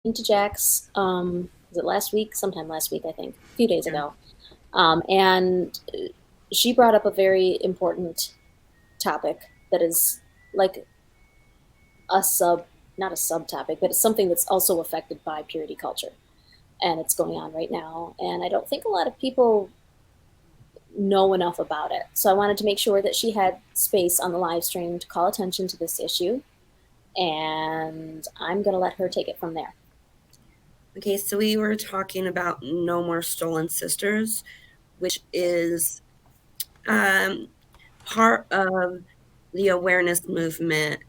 to Jack's, was it last week? Sometime last week, I think, a few days Yeah. ago. And she brought up a very important topic that is like a sub, not a subtopic, but it's something that's also affected by purity culture. And it's going on right now. And I don't think a lot of people know enough about it. So I wanted to make sure that she had space on the live stream to call attention to this issue. And I'm going to let her take it from there. Okay, so we were talking about No More Stolen Sisters, which is um, part of the awareness movement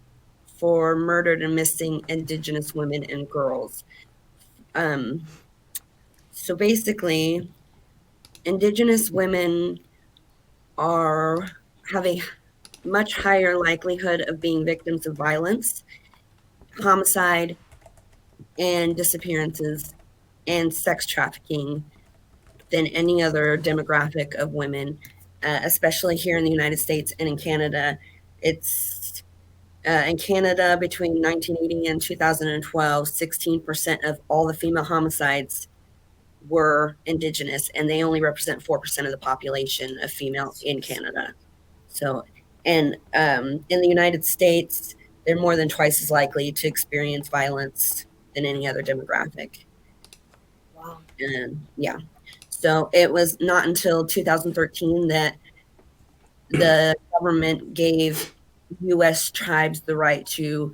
for murdered and missing Indigenous women and girls. Um, so basically, Indigenous women are have a much higher likelihood of being victims of violence, homicide, and disappearances, and sex trafficking than any other demographic of women, especially here in the United States and in Canada. It's in Canada between 1980 and 2012, 16% of all the female homicides were Indigenous, and they only represent 4% of the population of female in Canada. So, and in the United States, they're more than twice as likely to experience violence than any other demographic. Wow. And yeah, so it was not until 2013 that the government gave U.S. tribes the right to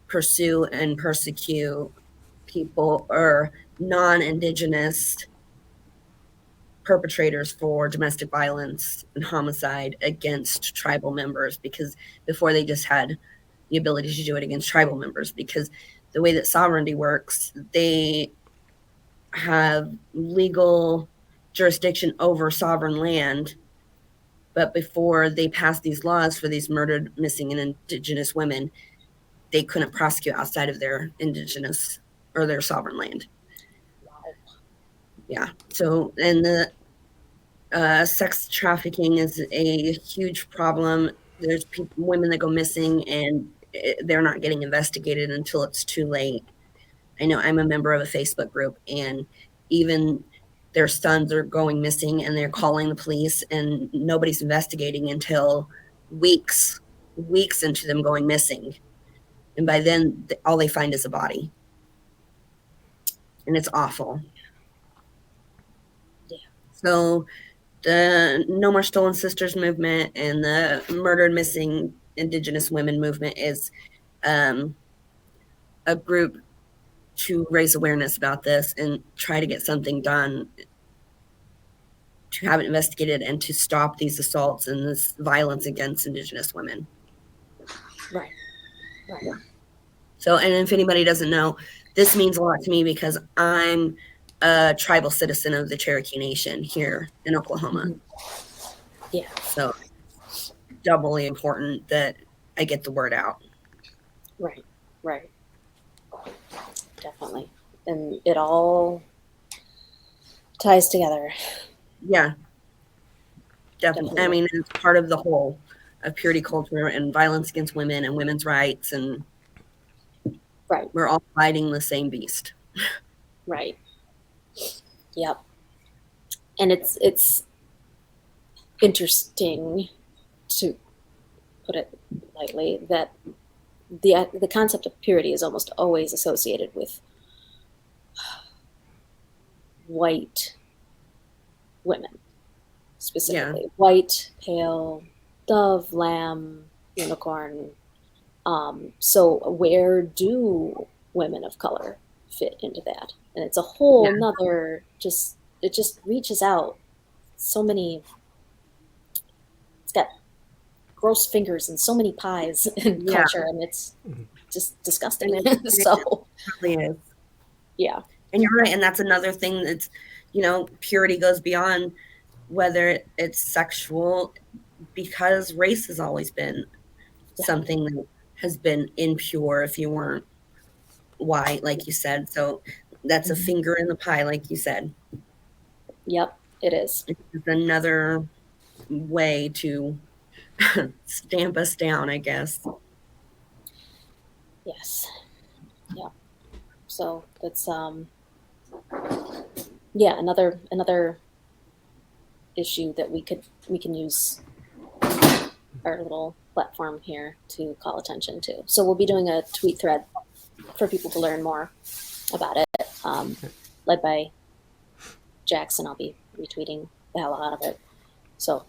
pursue and persecute people or non-Indigenous perpetrators for domestic violence and homicide against tribal members, because before they just had the ability to do it against tribal members, because the way that sovereignty works, they have legal jurisdiction over sovereign land. But before they passed these laws for these murdered, missing, and Indigenous women, they couldn't prosecute outside of their Indigenous or their sovereign land. Wow. Yeah. So, and the sex trafficking is a huge problem. There's women that go missing and they're not getting investigated until it's too late. I know I'm a member of a Facebook group, and even their sons are going missing and they're calling the police, and nobody's investigating until weeks into them going missing. And by then, all they find is a body. And it's awful. Yeah. So, the No More Stolen Sisters movement and the murdered, missing Indigenous women movement is um, a group to raise awareness about this and try to get something done to have it investigated and to stop these assaults and this violence against Indigenous women. Right. Right. So, and if anybody doesn't know, this means a lot to me because I'm a tribal citizen of the Cherokee Nation here in Oklahoma. Mhm. Yeah. So, doubly important that I get the word out. Right. Right. Definitely. And it all ties together. Yeah, definitely. I Definitely. mean, it's part of the whole of purity culture and violence against women and women's rights, and Right. we're all fighting the same beast. Right. Yep. And it's interesting, to put it lightly, that the concept of purity is almost always associated with white women, Yeah, specifically white, pale, dove, lamb, unicorn. So where do women of color fit into that? And it's a whole yeah, nother, just it just reaches out so many. It's got gross fingers and so many pies in yeah, culture, and it's just disgusting. and it So really is. yeah. And you're right, and that's another thing that's, purity goes beyond whether it's sexual, because race has always been Yeah. something that has been impure if you weren't white, like you said. So that's a Mhm. finger in the pie, like you said. Yep, it is. It's another way to stamp us down, I guess. Yes. Yeah. So that's yeah, another issue that we can use our little platform here to call attention to. So we'll be doing a tweet thread for people to learn more about it, led by Jackson. I'll be retweeting the hell out of it. So